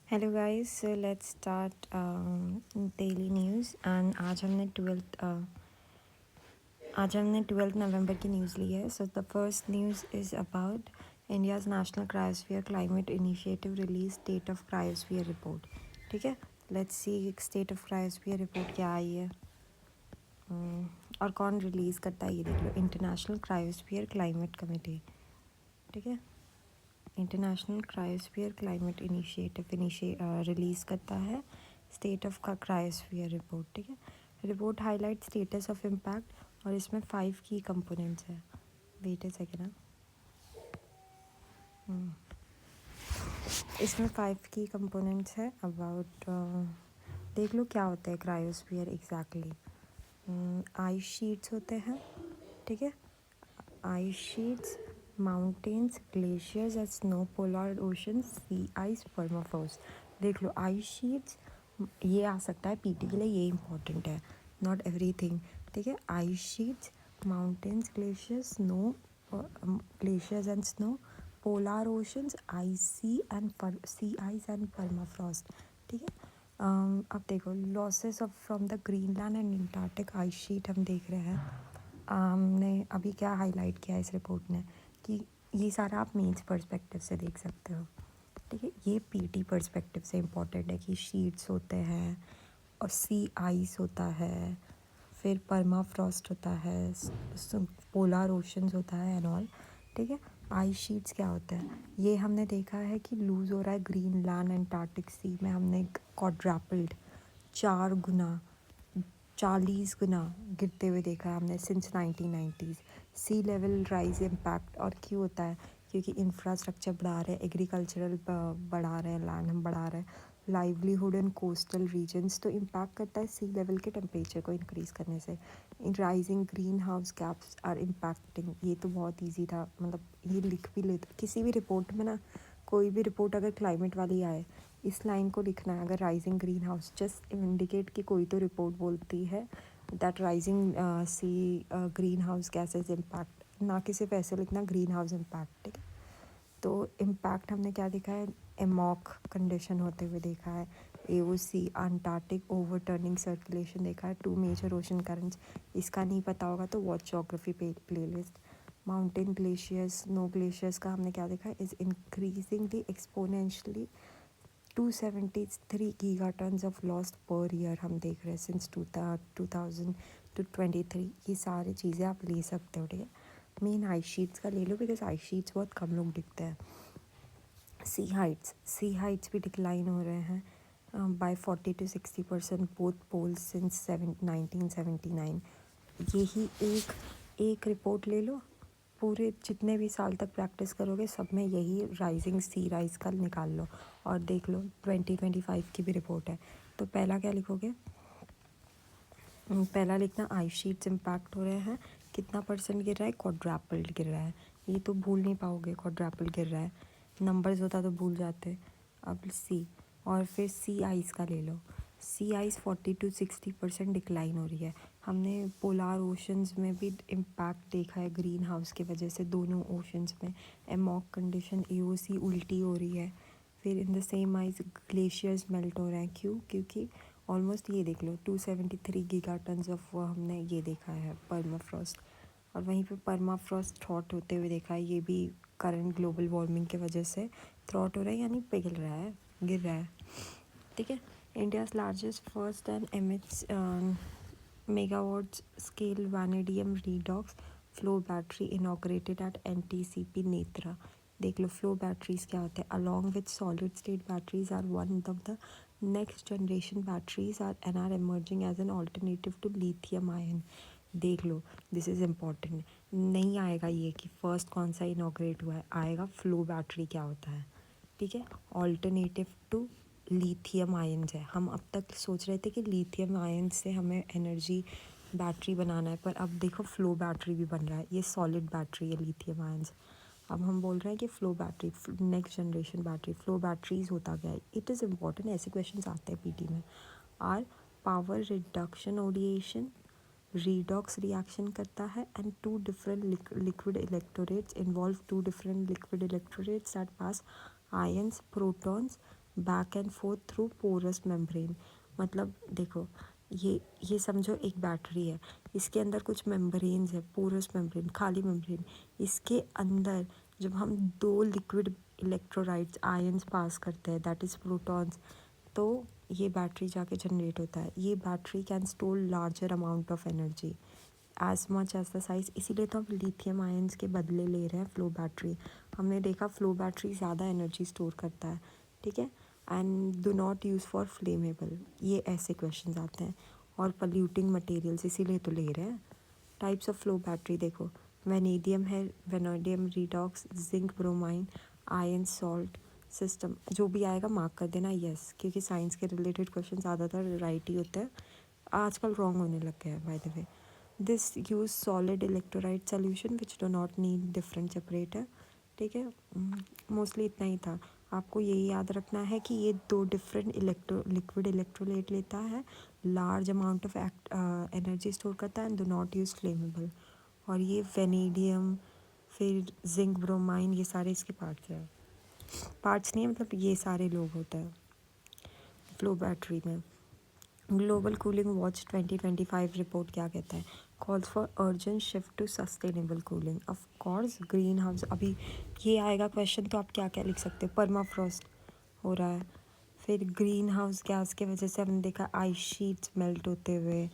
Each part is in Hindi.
Hello guys, let's start daily news. And आज हमने ट्वेल्थ नवंबर की न्यूज़ ली है। So the first news is about India's national cryosphere climate initiative release state of cryosphere report. ठीक है, let's see state of cryosphere report क्या आई है। और कौन रिलीज़ करता है ये देख लो, इंटरनेशनल क्रायोस्फीयर क्लाइमेट कमेटी। ठीक है, international cryosphere climate initiative release करता है स्टेट ऑफ क्रायोस्फीयर रिपोर्ट। ठीक है, report highlight status of impact और इसमें 5 की कंपोनेंट्स है। वेट ए सेकेंड। इसमें 5 की कंपोनेंट्स है अबाउट। देख लो क्या होता है क्रायोस्फीयर एग्जैक्टली। आइस शीट्स होते हैं। ठीक है, ice sheets, mountains, glaciers and snow, polar ocean, sea ice, permafrost. देख लो आइस शीट्स, ये आ सकता है पीटी के लिए, ये इंपॉर्टेंट है, नॉट एवरीथिंग। ठीक है, ice sheets, mountains, glaciers, snow, glaciers and snow, polar oceans, icy and sea ice and permafrost. ठीक है, अब देखो losses of from the Greenland and Antarctic ice sheet हम देख रहे हैं। हमने अभी क्या हाईलाइट किया है इस रिपोर्ट ने कि ये सारा आप मेंस पर्सपेक्टिव से देख सकते हो। ठीक है, ये पीटी पर्सपेक्टिव से इम्पोर्टेंट है कि शीट्स होते हैं और सी आइस होता है, फिर परमाफ्रॉस्ट होता है, पोलर ओशंस होता है एंड ऑल। ठीक है, आइस शीट्स क्या होता है, ये हमने देखा है कि लूज़ हो रहा है ग्रीनलैंड एंटार्कटिक सी में। हमने क्वाड्रैपल्ड 40 गुना गिरते हुए देखा है हमने सिंस 1990s। सी लेवल राइज इम्पैक्ट और क्यों होता है, क्योंकि इंफ्रास्ट्रक्चर बढ़ा रहे हैं, एग्रीकल्चरल बढ़ा रहे हैं, लैंड हम बढ़ा रहे हैं, लाइवलीहुड एंड कोस्टल रीजन्स, तो इम्पैक्ट करता है सी लेवल के टेम्परेचर को इंक्रीज़ करने से। In rising greenhouse gaps are impacting, ये तो बहुत ईजी था, मतलब ये लिख भी लेते किसी भी रिपोर्ट में ना। कोई भी रिपोर्ट अगर क्लाइमेट वाली आए, इस लाइन को लिखना है, अगर rising green house just indicate कि कोई तो रिपोर्ट बोलती है that rising sea green house gases impact, ना कि सिर्फ ऐसे लिखना ग्रीन हाउस इम्पैक्ट। ठीक है, तो इम्पैक्ट हमने क्या देखा है, एमॉक कंडीशन होते हुए देखा है, एओसी अंटार्कटिक ओवरटर्निंग सर्कुलेशन देखा है, 2 मेजर ओशन करंट्स। इसका नहीं पता होगा तो watch geography playlist. Mountain glaciers, snow glaciers का हमने क्या देखा है, is increasingly exponentially 273 gigatons of lost per year हम देख रहे हैं सिंस 2000 to 23। ये सारी चीज़ें आप ले सकते हो। ठीक है, मेन आइस शीट्स का ले लो बिकॉज आइस शीट्स बहुत कम लोग दिखते हैं। सी हाइट्स भी डिक्लाइन हो रहे हैं by 40 to 60% both poles since 1979। यही एक रिपोर्ट ले लो, पूरे जितने भी साल तक प्रैक्टिस करोगे सब में यही राइजिंग सी राइज का निकाल लो और देख लो 2025 की भी रिपोर्ट है। तो पहला क्या लिखोगे, पहला लिखना आइस शीट्स इम्पैक्ट हो रहे हैं, कितना परसेंट गिर रहा है, क्वाड्रैपल्ड गिर रहा है। ये तो भूल नहीं पाओगे, क्वाड्रैपल्ड गिर रहा है, नंबर्स होता तो भूल जाते। अब सी, और फिर सी आइस का ले लो, सी आइस 40 to 60% डिक्लाइन हो रही है। हमने पोलार ओशंस में भी इम्पैक्ट देखा है ग्रीन हाउस की वजह से, दोनों ओशंस में एमॉक कंडीशन, एओसी उल्टी हो रही है। फिर in the same ice glaciers melt हो रहे हैं, क्यों, क्योंकि ऑलमोस्ट ये देख लो 273 गीगाटन्स ऑफ हमने ये देखा है परमाफ्रॉस्ट। और वहीं पे परमाफ्रॉस्ट थ्रॉट होते हुए देखा है, ये भी करंट ग्लोबल वार्मिंग की वजह से थ्रॉट हो रहा है, यानी पिघल रहा है, गिर रहा है। ठीक है, India's largest first and MH megawatt scale vanadium redox flow battery inaugurated at NTCP NETRA. देख लो फ्लो बैटरीज क्या होते हैं, along with solid state batteries are one of the next generation batteries are and are emerging as an alternative to lithium ion. देख लो, दिस इज़ इम्पॉर्टेंट, नहीं आएगा ये कि फर्स्ट कौन सा इनॉग्रेट हुआ है, आएगा फ्लो बैटरी क्या होता है। ठीक है, ऑल्टरनेटिव टू लिथियम आयन्स है। हम अब तक सोच रहे थे कि लिथियम आयन से हमें एनर्जी बैटरी बनाना है, पर अब देखो फ्लो बैटरी भी बन रहा है, ये सॉलिड बैटरी है लिथियम आयन्स। अब हम बोल रहे हैं कि flow battery, next generation battery, flow batteries होता गया है। इट इज़ इम्पॉर्टेंट, ऐसे क्वेश्चन आते हैं पीटी में। Are power reduction oxidation redox reaction करता है and two different liquid electrolytes involve two different liquid electrolytes that pass ions, protons back and forth through porous membrane. मतलब देखो, ये समझो एक बैटरी है, इसके अंदर कुछ मेम्ब्रेन्स है, पोरस मेम्ब्रेन, खाली मेम्ब्रेन। इसके अंदर जब हम दो लिक्विड इलेक्ट्रोलाइट्स आयंस पास करते हैं, दैट इज़ प्रोटॉन्स, तो ये बैटरी जाके जनरेट होता है। ये battery can store larger amount of energy as much as the size. इसीलिए तो हम लिथियम आयंस के बदले ले रहे हैं फ्लो बैटरी। हमने देखा फ्लो बैटरी ज़्यादा एनर्जी स्टोर करता है, ठीक है। And do not use for flammable, ये ऐसे क्वेश्चन आते हैं। और पल्यूटिंग मटेरियल्स, इसीलिए तो ले रहे हैं। टाइप्स ऑफ फ्लो बैटरी देखो, वेनेडियम है, vanadium redox, zinc bromine, ion salt system. जो भी आएगा मार्क कर देना यस, क्योंकि साइंस के रिलेटेड क्वेश्चन ज़्यादातर राइट ही होते हैं, आजकल रॉन्ग होने लग गया है by the way. This use solid electrolyte solution which do not need different separator, ठीक है। मोस्टली इतना ही था। आपको यही याद रखना है कि ये दो डिफरेंट लिक्विड इलेक्ट्रोलाइट लेता है, large amount of energy store करता है, and do not use flammable. और ये वेनेडियम, फिर जिंक ब्रोमाइन, ये सारे इसके पार्ट्स हैं। पार्ट्स नहीं है, मतलब ये सारे लोग होते हैं फ्लो बैटरी में। ग्लोबल कूलिंग वॉच 2025 रिपोर्ट क्या कहता है? Calls for urgent shift to sustainable cooling. Of course green house, अभी ये आएगा क्वेश्चन तो आप क्या क्या लिख सकते हो? परमाफ्रॉस्ट हो रहा है, फिर ग्रीन हाउस गैस की वजह से हमने देखा आइस शीट्स मेल्ट होते हुए।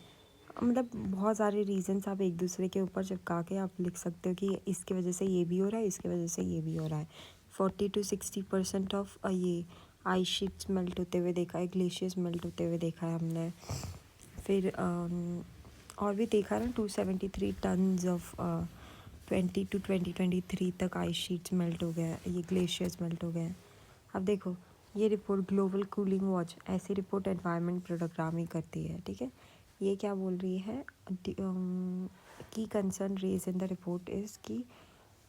मतलब बहुत सारे रीजंस आप एक दूसरे के ऊपर चिपका के आप लिख सकते हो कि इसकी वजह से ये भी हो रहा है, इसकी वजह से ये भी हो रहा है। 40 to 60% ऑफ ये आइस शीट्स मेल्ट होते हुए देखा है, ग्लेशियर्स मेल्ट होते हुए देखा है हमने। फिर और भी देखा ना, 273 टन्स ऑफ 20 to 2023 तक आइस शीट्स मेल्ट हो गए, ये ग्लेशियर्स मेल्ट हो गए। अब देखो, ये रिपोर्ट ग्लोबल कूलिंग वॉच ऐसी रिपोर्ट एनवायरनमेंट प्रोग्राम ही करती है, ठीक है। ये क्या बोल रही है की concern raise in the report is कि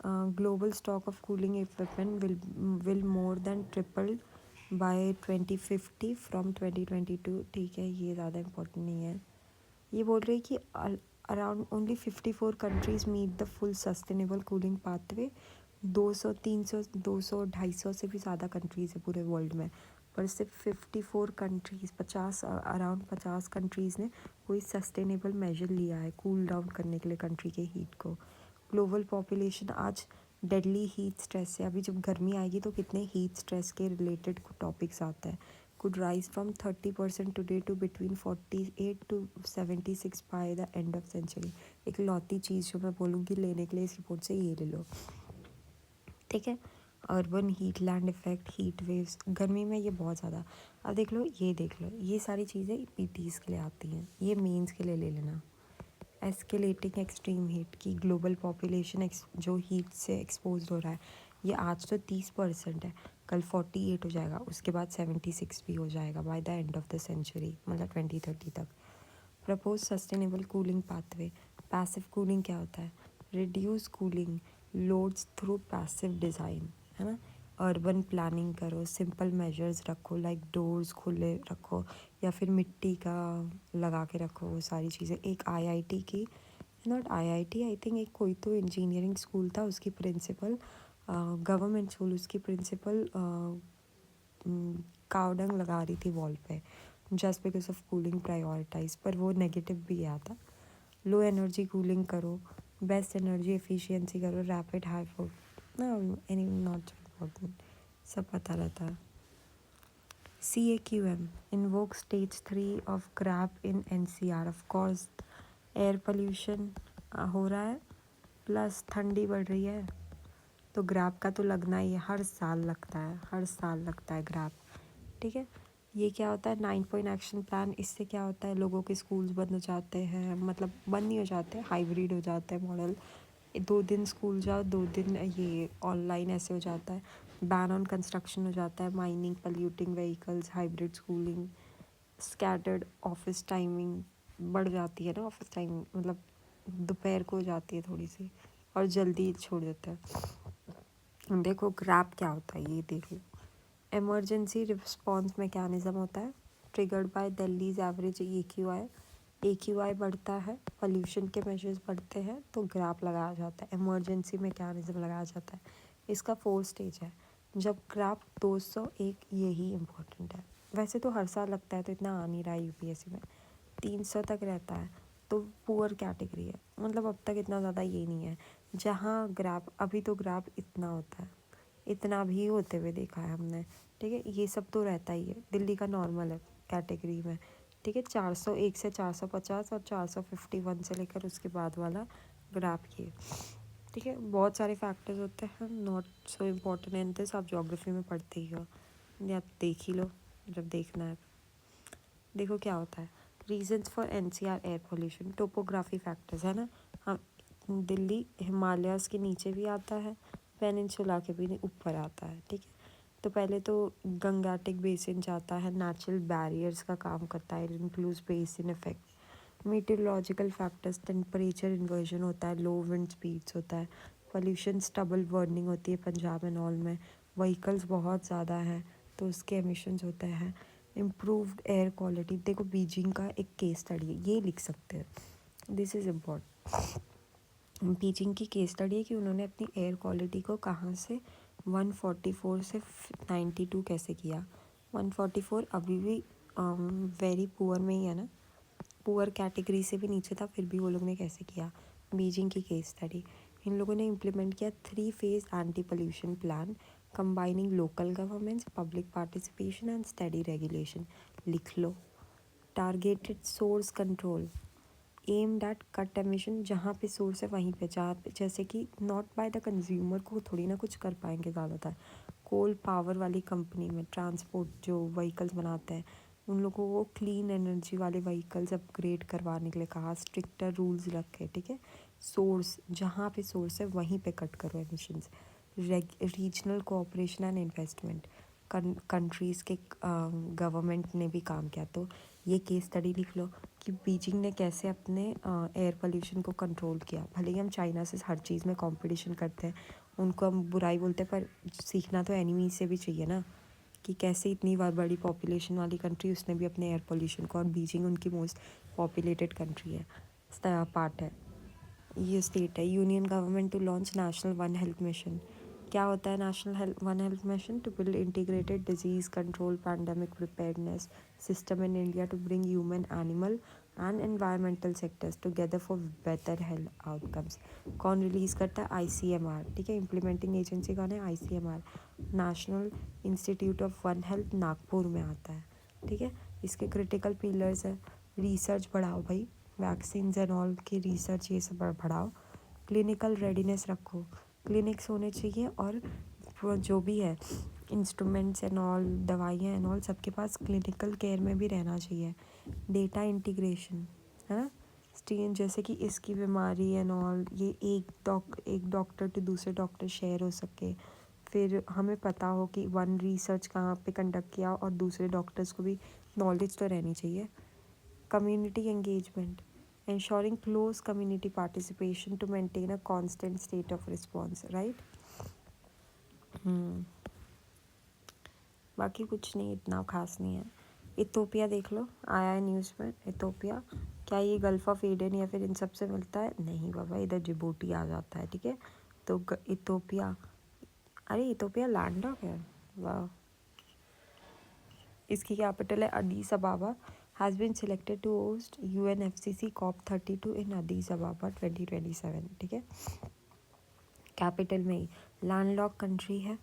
global stock of cooling equipment will more than triple by 2050 from 2022, ठीक है। ये ज़्यादा इम्पोर्टेंट नहीं है। ये बोल रही है कि around only 54 countries meet the full sustainable cooling pathway. 200, 300, 200, 250 से भी ज़्यादा कंट्रीज़ है पूरे वर्ल्ड में, पर सिर्फ 54 कंट्रीज़, 50 अराउंड 50 कंट्रीज़ ने कोई सस्टेनेबल मेजर लिया है कूल डाउन करने के लिए कंट्री के हीट को। ग्लोबल पॉपुलेशन आज डेडली हीट स्ट्रेस से, अभी जब गर्मी आएगी तो कितने हीट स्ट्रेस के रिलेटेड टॉपिक्स आते हैं। could rise from 30% today to between 48 to 76 by the end of century। एक लौती चीज़ जो मैं बोलूँगी लेने के लिए इस रिपोर्ट से ये ले लो, ठीक है। Urban heat land effect, heat waves, गर्मी में ये बहुत ज़्यादा। अब देख लो, ये देख लो, ये सारी चीज़ें पीटीज़ के लिए आती हैं, ये मेंस के लिए ले लेना। एस्केलेटिंग एक्सट्रीम हीट की ग्लोबल पॉपुलेशन जो हीट से एक्सपोज हो रहा है, ये आज तो 30% है, कल 48 हो जाएगा, उसके बाद 76 भी हो जाएगा by the end of the century, मतलब 2030 तक। Propose sustainable cooling pathway. Passive cooling क्या होता है? Reduce cooling loads through passive design, है ना। अर्बन प्लानिंग करो, सिंपल मेजर्स रखो, लाइक डोर्स खुले रखो या फिर मिट्टी का लगा के रखो, वो सारी चीज़ें। एक आईआईटी की, नॉट आईआईटी, आई थिंक एक कोई तो इंजीनियरिंग स्कूल था, उसकी प्रिंसिपल, गवर्नमेंट स्कूल, उसकी प्रिंसिपल कावडंग लगा रही थी वॉल पे just because of cooling prioritize, पर वो नेगेटिव भी आया था। लो एनर्जी कूलिंग करो, बेस्ट एनर्जी एफिशिएंसी करो, रैपिड हाई फॉर ना, एनी नॉट इम्पोर्टेंट, सब पता रहता है। CAQM invoke stage 3 of GRAP in NCR। Of course air pollution हो रहा है, प्लस ठंडी बढ़ रही है, तो ग्रैप का तो लगना ही है, हर साल लगता है, हर साल लगता है ग्रैप, ठीक है। ये क्या होता है? 9 पॉइंट एक्शन प्लान। इससे क्या होता है? लोगों के स्कूल्स बंद हो जाते हैं, मतलब बंद नहीं हो जाते, हाइब्रिड हो जाते हैं मॉडल। 2 दिन स्कूल जाओ, 2 दिन ये ऑनलाइन, ऐसे हो जाता है। बैन ऑन कंस्ट्रक्शन हो जाता है, mining, polluting vehicles, hybrid schooling, scattered office timing बढ़ जाती है ना, ऑफिस टाइमिंग मतलब दोपहर को हो जाती है थोड़ी सी, और जल्दी छोड़ देते हैं। देखो ग्रैप क्या होता है, ये देख लो। इमरजेंसी रिस्पॉन्स मैकेनिज्म होता है, triggered by Delhi's average AQI बढ़ता है, पोल्यूशन के मेजर्स बढ़ते हैं, तो ग्राफ लगाया जाता है, इमरजेंसी मैकेनिज्म लगाया जाता है। इसका 4 स्टेज है। जब ग्राफ 201, यही इम्पोर्टेंट है। वैसे तो हर साल लगता है तो इतना आ नहीं रहा है यूपीएससी में, 300 तक रहता है तो पुअर कैटेगरी है, मतलब अब तक इतना ज़्यादा ये नहीं है। जहाँ ग्राफ अभी तो ग्राफ इतना होता है, इतना भी होते हुए देखा है हमने, ठीक है। ये सब तो रहता ही है, दिल्ली का नॉर्मल है कैटेगरी में, ठीक है। 401 से 450 और 451 से लेकर उसके बाद वाला ग्राफ ये, ठीक है। बहुत सारे फैक्टर्स होते हैं, not so important in this, आप ज्योग्राफी में पढ़ते ही हो या देख ही लो जब देखना है। देखो क्या होता है, reasons for NCR air pollution, topography factors है ना। हम दिल्ली हिमालयाज़ के नीचे भी आता है, पेनिनसुला के भी ऊपर आता है, ठीक है। तो पहले तो गंगाटिक बेसिन जाता है, नेचुरल बैरियर्स का काम करता है, includes basin effect, meteorological factors, temperature inversion होता है, लो विंड स्पीड्स होता है, पोल्यूशन, स्टबल बर्निंग होती है पंजाब एंड ऑल में, व्हीकल्स बहुत ज़्यादा हैं तो उसके एमिशंस होते हैं, इम्प्रूव्ड एयर क्वालिटी। देखो बीजिंग का एक केस स्टडी है, ये लिख सकते हैं, दिस इज़ इम्पॉर्टेंट। बीजिंग की केस स्टडी है कि उन्होंने अपनी एयर क्वालिटी को कहाँ से 144 से 92 कैसे किया। 144 अभी भी वेरी पुअर में ही है ना, पुअर कैटेगरी से भी नीचे था, फिर भी वो लोग ने कैसे किया, बीजिंग की केस स्टडी। इन लोगों ने इम्प्लीमेंट किया 3 phase anti pollution plan combining local governments, public participation and study regulation. लिख लो, targeted source control, aimed at cut emission, जहाँ पे सोर्स है वहीं पे, जहाँ पे जैसे कि नॉट बाय द कंज्यूमर को थोड़ी ना कुछ कर पाएंगे ज़्यादातर। कोल पावर वाली कंपनी में ट्रांसपोर्ट जो व्हीकल्स बनाते हैं उन लोगों को क्लीन एनर्जी वाले व्हीकल्स अपग्रेड करवाने के लिए कहा, स्ट्रिक्टर रूल्स रखे, ठीक है। सोर्स, जहाँ पे सोर्स है वहीं पे कट करो emissions. Regional cooperation and investment, countries के गवर्नमेंट ने भी काम किया। तो ये केस स्टडी लिख लो कि बीजिंग ने कैसे अपने एयर पोल्यूशन को कंट्रोल किया। भले ही हम चाइना से हर चीज़ में कंपटीशन करते हैं, उनको हम बुराई बोलते हैं, पर सीखना तो एनिमी से भी चाहिए ना, कि कैसे इतनी बड़ी पॉपुलेशन वाली कंट्री उसने भी अपने एयर पोल्यूशन को, और बीजिंग उनकी मोस्ट पॉपुलेटेड कंट्री है, पार्ट है, ये स्टेट है। Union government to launch national one health mission. क्या होता है national health one health mission? To build integrated disease control pandemic preparedness system in India to bring human, animal and environmental sectors together for better health outcomes. कौन रिलीज़ करता है? आईसीएमआर, ठीक है। इम्प्लीमेंटिंग एजेंसी कौन है? ICMR, national institute of one health, Nagpur में आता है, ठीक है। इसके क्रिटिकल पिलर्स है, रिसर्च बढ़ाओ भाई, वैक्सीन एंड ऑल की रिसर्च ये सब बढ़ाओ, क्लिनिकल रेडीनेस रखो, क्लिनिक्स होने चाहिए, और जो भी है इंस्ट्रूमेंट्स एंड ऑल, दवाइयाँ एंड ऑल, सबके पास क्लिनिकल केयर में भी रहना चाहिए। डेटा इंटीग्रेशन है ना, स्टीन जैसे कि इसकी बीमारी एंड ऑल, ये एक डॉक्टर टू दूसरे डॉक्टर शेयर हो सके, फिर हमें पता हो कि वन रिसर्च कहाँ पे कंडक्ट किया, और दूसरे डॉक्टर्स को भी नॉलेज तो रहनी चाहिए। Community engagement, ensuring close community participation to maintain a constant state of response, right? बाकी कुछ नहीं, इतना खास नहीं है। इथोपिया देख लो, आया है न्यूज़ में। इथोपिया क्या ये गल्फ ऑफ एडन या फिर इन सब से मिलता है? नहीं बाबा, इधर जिबूटी आ जाता है, ठीक है। तो इथोपिया, अरे इथोपिया लैंडलॉक है, वाह। इसकी कैपिटल है अडीस अबाबा, has been selected to host UNFCCC COP32 in Addis Ababa 2027, ठीक है। कैपिटल में ही, लैंडलॉक कंट्री है,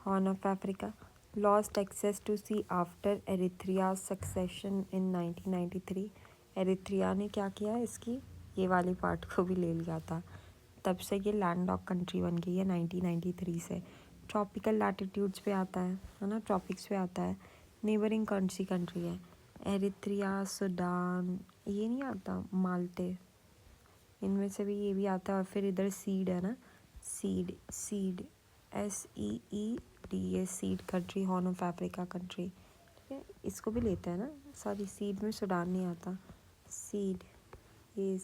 Horn of Africa, lost access to sea after Eritrea secession in 1993। Eritrea ने क्या किया, इसकी ये वाली पार्ट को भी ले लिया था, तब से ये लैंडलॉक कंट्री बन गई है 1993 से। ट्रॉपिकल लैटिट्यूड्स पे आता है ना, ट्रॉपिक्स पे आता है। नेबरिंग कंट्री है, एरिथ्रिया, सूडान, ये नहीं आता, माल्टे, इनमें से भी ये भी आता है। और फिर इधर सीड है ना, सीड SEED, ये seed country, horn of Africa country, ठीक है। इसको भी लेते हैं ना, सॉरी सीड में सूडान नहीं आता, सीड ये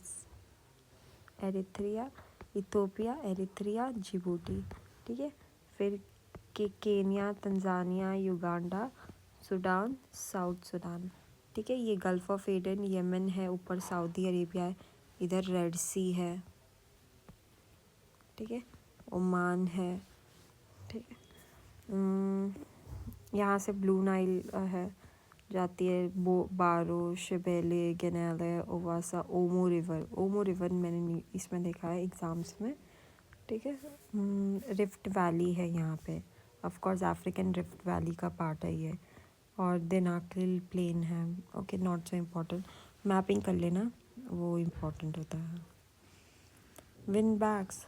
एरिथ्रिया, इथोपिया, एरिथ्रिया, जिबूटी, ठीक है। फिर Kenya, Tanzania, Uganda, Sudan, south Sudan, ठीक है। ये गल्फ ऑफ एडन, यमन है, ऊपर सऊदी अरेबिया है, इधर रेड सी है, ठीक है, ओमान है, ठीक है। यहाँ से ब्लू नाइल है, जाती है बारो, शिबेले, गनाले, ओवासा, ओमो रिवर मैंने इसमें देखा है एग्ज़ाम्स में, ठीक है। रिफ्ट वैली है यहाँ पे, of course African rift valley का पार्ट है ये, और दिनाकिल प्लेन है। Okay, not so important, mapping कर लेना, वो इम्पोर्टेंट होता है। VINBAX,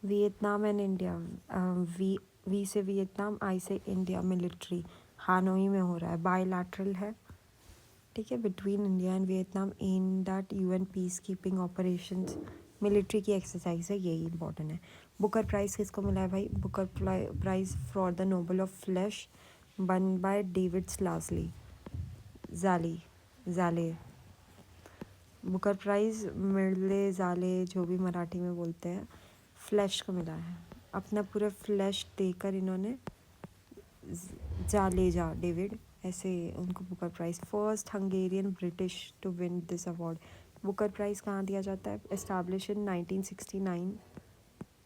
Vietnam and India, we say Vietnam, I say India, military Hanoi में हो रहा है, बायलैटरल है, ठीक है, between India and Vietnam in that UN peace keeping operations, military की एक्सरसाइज है, यही इंपॉर्टेंट है। बुकर प्राइज़ किसको मिला है भाई? Booker prize for the novel of Flesh won by David Szalay जाले। बुकर प्राइज़ मिले जाले, जो भी मराठी में बोलते हैं, फ्लैश को मिला है। अपना पूरा फ्लैश देकर इन्होंने जा डेविड, ऐसे उनको Booker prize, first Hungarian British to win this award. Booker prize कहाँ दिया जाता है? एस्टैब्लिश इन 1969,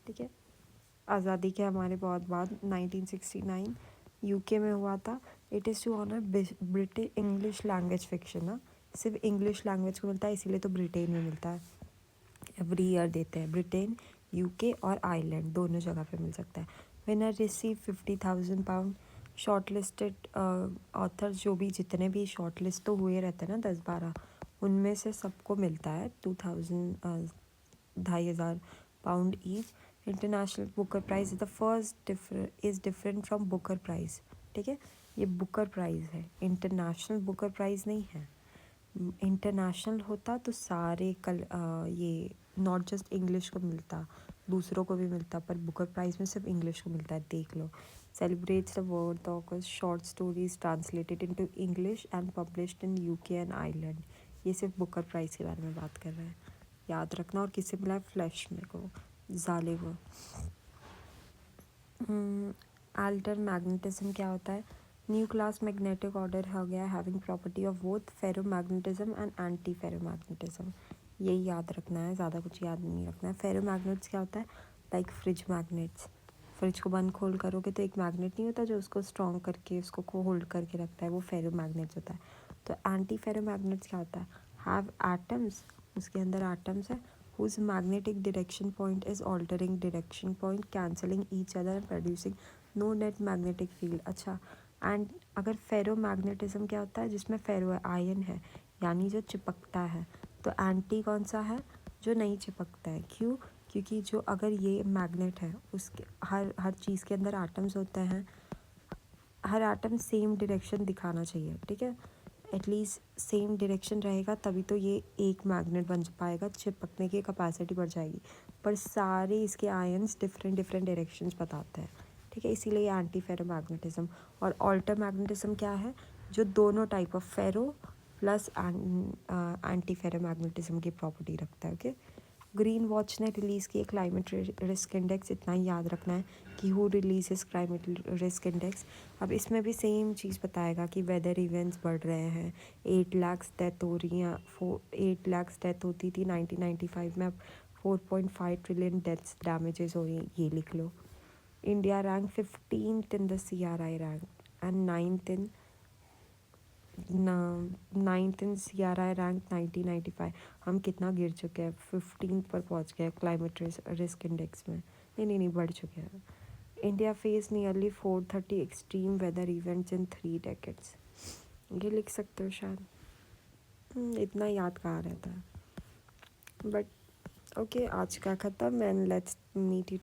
ठीक है, आज़ादी के हमारे बहुत बाद 1969 यूके में हुआ था। It is to honour British English language fiction ना, सिर्फ इंग्लिश लैंग्वेज को मिलता है, इसीलिए तो ब्रिटेन में मिलता है, एवरी ईयर देते हैं। ब्रिटेन, यूके और आयरलैंड दोनों जगह पे मिल सकता है। Winner receive 50,000 pound. Short listed authors, जो भी जितने भी शॉर्ट लिस्ट तो हुए रहते हैं ना 10-12, उनमें से सबको मिलता है 2,000 2,500 pound each. International Booker prize is the first is different from Booker prize, ठीक है, ये बुकर प्राइज़ है, इंटरनेशनल बुकर प्राइज़ नहीं है। इंटरनेशनल होता तो सारे ये नॉट जस्ट इंग्लिश को मिलता, दूसरों को भी मिलता, पर बुकर प्राइज़ में सिर्फ इंग्लिश को मिलता है, देख लो। Celebrates the word of short stories translated into English and published in UK and Ireland. ये सिर्फ बुकर प्राइज़ के बारे में बात कर रहा है, याद रखना। और किससे मिला है? फ्लैश मेरे को, जाले वो। अल्टर मैग्नेटिज्म क्या होता है? न्यू क्लास मैग्नेटिक ऑर्डर हो गया, having property of both ferromagnetism and anti ferromagnetism, यही याद रखना है, ज़्यादा कुछ याद नहीं रखना है। फेरोमैग्नेट्स क्या होता है? लाइक फ्रिज मैग्नेट्स, फ्रिज को बंद खोल करोगे तो एक मैग्नेट नहीं होता जो उसको स्ट्रॉन्ग करके उसको होल्ड करके रखता है, वो फेरोमैग्नेट्स होता है। तो एंटी फेरोमैग्नेट्स क्या होता है? हैव एटम्स, उसके अंदर एटम्स है, whose magnetic direction point is altering direction point, cancelling each other and producing no net magnetic field। अच्छा, एंड अगर फेरोमैग्नेटिज्म क्या होता है? जिसमें फेरो आयन है, यानी जो चिपकता है। तो एंटी कौन सा है? जो नहीं चिपकता है। क्यों? क्योंकि जो अगर ये मैग्नेट है, उसके हर चीज़ के अंदर एटम्स होते हैं, हर एटम सेम डायरेक्शन दिखाना चाहिए, ठीक है, एटलीस्ट सेम डायरेक्शन रहेगा तभी तो ये एक मैग्नेट बन पाएगा, चिपकने की कैपेसिटी बढ़ जाएगी। पर सारे इसके आयंस डिफरेंट डिफरेंट डायरेक्शंस बताते हैं, ठीक है, इसीलिए एंटी फेरो मैग्नेटिज्म। और ऑल्टर मैग्नेटिज्म क्या है? जो दोनों type of ferro plus anti ferro magnetism की प्रॉपर्टी रखता है। ओके, ग्रीन वॉच ने रिलीज़ किया क्लाइमेट रिस्क इंडेक्स, इतना ही याद रखना है कि who release is climate risk index. अब इसमें भी सेम चीज़ बताएगा कि वेदर इवेंट्स बढ़ रहे हैं, 8 लाख डेथ हो रही हैं, 8 लाख डेथ होती थी 1995 में, अब 4.5 ट्रिलियन डेथ्स डैमेजेस हो रही हैं, ये लिख लो। India rank 15th in the CRI rank and 9th in CRI rank 1995। हम कितना गिर चुके हैं, 15 पर पहुंच गए क्लाइमेट रिस्क इंडेक्स में, नहीं बढ़ चुके हैं। India face nearly 430 extreme weather events in 3 decades, ये लिख सकते हो शायद। इतना याद कहाँ रहता है, बट ओके, आज का ख़त्म एंड लेट्स मीट